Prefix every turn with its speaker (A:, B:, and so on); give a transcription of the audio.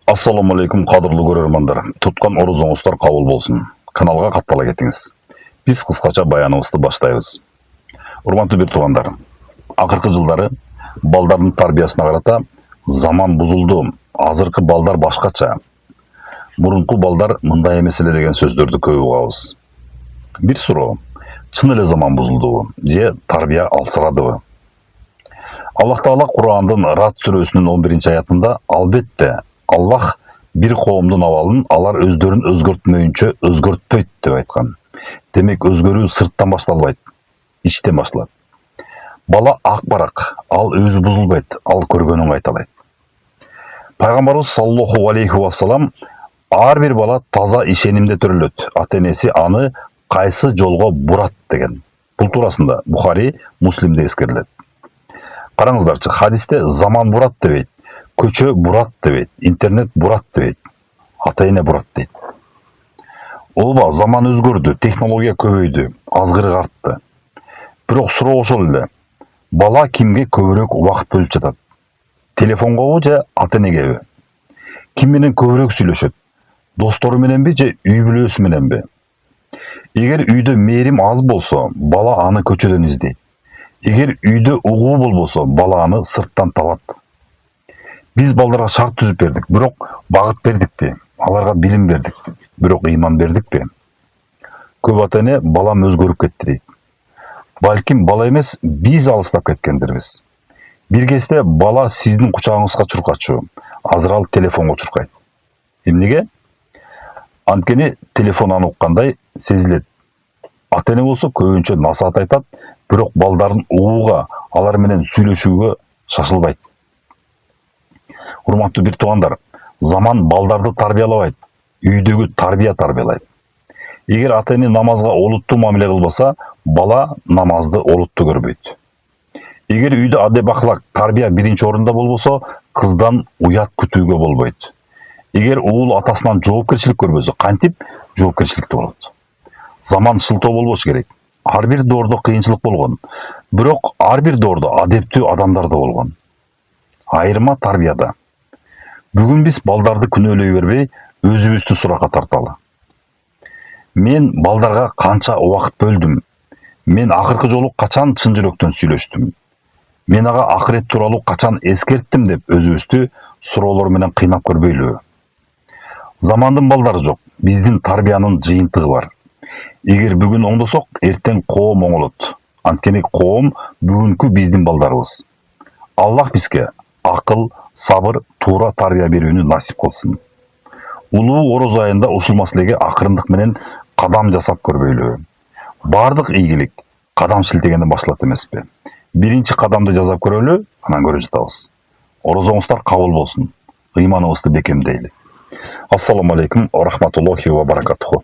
A: Assalamu алейкум, қадірлі көрермандар. Тұтқан орызыңыздар қабыл болсын. Каналға қаттала кетіңіз. Біз қысқаша баянымызды баштайбыз. Урматтуу бир туугандар, акыркы жылдары балдардын тарбиясына карата заман бузулду. Азыркы балдар башкача. Мурунку балдар мындай эмес эле деген сөздөрдү көп угабыз. Бир суроо: чын эле заман бузулдубу же тарбия алсырадыбы? Аллах Таала Курандын Рад сүрөсүнүн 11-аятында албетте Аллах бир коомдун абалын алар өздөрүн өзгөртмөйүнчө өзгөртпөйт деп айткан. Демек өзгөрүү сырттан башталбайт, ичтен башталат. Бала ак барак, ал өзү бузулбайт, ал көргөнүн кайталайт. Пайгамбарыбыз саллаллаху алейхи вассалам ар бир бала таза ишенимде төрөлөт. Ата-энеси аны кайсы жолго бурат деген. Бул туурасында Бухари, Муслимде эскерилет. Караңыздарчы, хадисте заман бурат дебейт, көчө бурат дебейт, интернет бурат дебейт, ата-эне бурат дейт. Ооба, заман өзгөрдү, технология көбөйдү, азгырык артты. Бирок суроо ошол эле. Бала кимге көбүрөөк убакыт бөлүп жатат? Телефонгобу же ата-энегеби? Ким менен көбүрөөк сүйлөшөт? Достору мененби же үй бүлөсү мененби? Эгер үйдө мээрим аз болсо, бала аны көчөдөн издейт. Эгер үйдө угуу болбосо, бала аны сырттан табат. Биз балдарга шарт түзүп бердик, бирок багыт бердикпи? Аларга билим бердик, бирок ыйман бердикпи? Көп ата-эне балам өзгөрүп кетти дейт. Балким бала эмес, биз алыстап кеткендирбиз. Бир кезде бала сиздин кучагыңызга чуркачу, азыр ал телефонго чуркайт. Эмнеге? Анткени телефон аны уккандай сезилет. Ата-эне болсо көбүнчө насаат айтат, бирок балдардын угууга, алар менен сүйлөшүүгө шашылбайт. Урматтуу бир туугандар, заман балдарды тарбиялабайт, үйдөгү тарбия тарбиялайт. Эгер ата-эне намазга олуттуу мамиле кылбаса, бала намазды олуттуу көрбөйт. Эгер үйдө адеп ахлак, тарбия биринчи орунда болбосо, кыздан уят күтүүгө болбойт. Эгер уул атасынан жоопкерчилик көрбөсө, кантип жоопкерчиликтүү болот? Заман шылтоо болбошу керек. Ар бир доордо кыйынчылык болгон, бирок ар бир доордо адептүү адамдар да болгон. Айырма тарбияда. Бүгүн биз балдарды күнөөлөй бербей, өзүбүздү суракка тарталы. Мен балдарга канча убакыт бөлдүм? Мен акыркы жолу качан чын жүрөктөн сүйлөштүм? Мен ага акырет тууралуу качан эскерттим деп өзүбүздү суроолор менен кыйнап көрбөйлүбү? Замандын балдары жок, биздин тарбиянын жыйынтыгы бар. Эгер бүгүн оңдосок, эртең коом оңолот. Анткени коом бүгүнкү биздин балдарыбыз. Аллах бизге акыл, сабыр, туура тарбия берүүнү насип кылсын. Улуу ороз айында ушул маселеге акырындык менен кадам жасап көрбөйлүбү? Бардык ийгилик кадам шилтегенден башталат эмеспи? Биринчи кадамды жасап көрөлү, анан көрө жатабыз. Орозоңуздар кабыл болсун. Ыйманыбызды бекемдейли. Ассаламу алейкум ва рахматуллахи ва баракатуху.